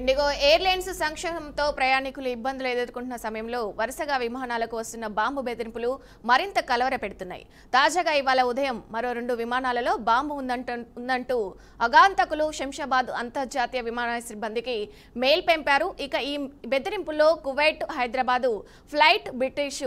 IndiGo airlines సంక్షోభంతో ప్రయాణికులు ఇబ్బందులు ఎదుర్కొంటున్న సమయంలో వరుసగా విమానాలకు వస్తున్న బాంబు బెదిరింపులు మరింత కలవరపెడుతున్నాయి. తాజాగా ఇవాళ ఉదయం మరో 2 విమానాలలో బాంబు ఉందంటూ అగాంతకులు శంషాబాద్ అంతర్జాతీయ విమానాశ్రయ సిబ్బందికి మెయిల్ పంపారు. ఇక ఈ బెదిరింపుల్లో Kuwait, Hyderabad flight British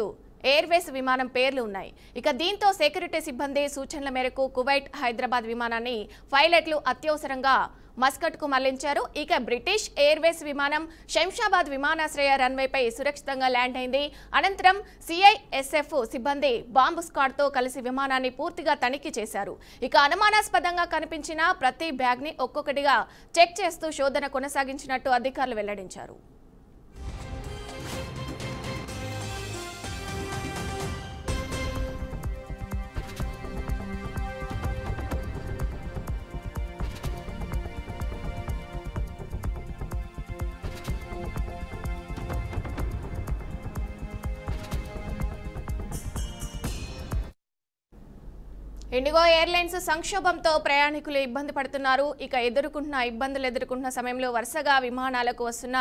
Airways విమానం పేర్లు ఉన్నాయి. ఇక దీంతో సెక్యూరిటీ సిబ్బంది సూచనల మేరకు కువైట్, హైదరాబాద్ విమానాన్ని పైలట్లు అత్యవసరంగా మస్కట్కు మళ్లించారు. ఇక బ్రిటిష్ ఎయిర్వేస్ విమానం శంషాబాద్ విమానాశ్రయ రన్వేపై సురక్షితంగా ల్యాండ్ అయింది. అనంతరం సిఐఎస్ఎఫ్ సిబ్బంది బాంబు స్క్వాడ్తో కలిసి విమానాన్ని పూర్తిగా తనిఖీ చేశారు. ఇక అనుమానాస్పదంగా కనిపించిన ప్రతి బ్యాగ్ని ఒక్కొక్కటిగా చెక్ చేస్తూ శోధన కొనసాగించినట్టు అధికారులు వెల్లడించారు. ఇండిగో ఎయిర్లైన్స్ సంక్షోభంతో ప్రయాణికులు ఇబ్బంది పడుతున్నారు. ఇక ఇబ్బందులు ఎదుర్కొంటున్న సమయంలో వరుసగా విమానాలకు వస్తున్న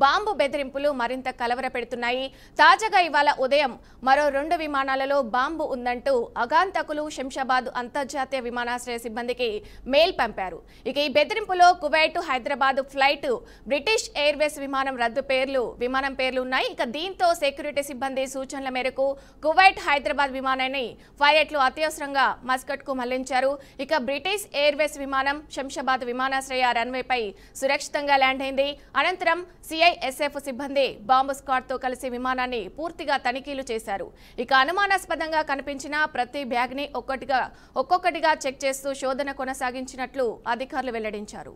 బాంబు బెదిరింపులు మరింత కలవరపెడుతున్నాయి. తాజాగా ఇవాళ ఉదయం మరో 2 విమానాలలో బాంబు ఉందంటూ అగాంతకులు శంషాబాద్ అంతర్జాతీయ విమానాశ్రయ సిబ్బందికి మెయిల్ పంపారు. ఇక ఈ బెదిరింపులో Kuwait, Hyderabad flight British Airways విమానం పేర్లు ఉన్నాయి. ఇక దీంతో సెక్యూరిటీ సిబ్బంది సూచనల మేరకు కువైట్, హైదరాబాద్ విమానాన్ని పైలట్లు అత్యవసరంగా మస్కట్కు మళ్లించారు. ఇక బ్రిటిష్ ఎయిర్వేస్ విమానం శంషాబాద్ విమానాశ్రయ రన్వేపై సురక్షితంగా ల్యాండ్ అయింది. అనంతరం సిఐఎస్ఎఫ్ సిబ్బంది బాంబు స్క్వాడ్తో కలిసి విమానాన్ని పూర్తిగా తనిఖీలు చేశారు. ఇక అనుమానాస్పదంగా కనిపించిన ప్రతి బ్యాగ్ని ఒక్కొక్కటిగా చెక్ చేస్తూ శోధన కొనసాగించినట్లు అధికారులు వెల్లడించారు.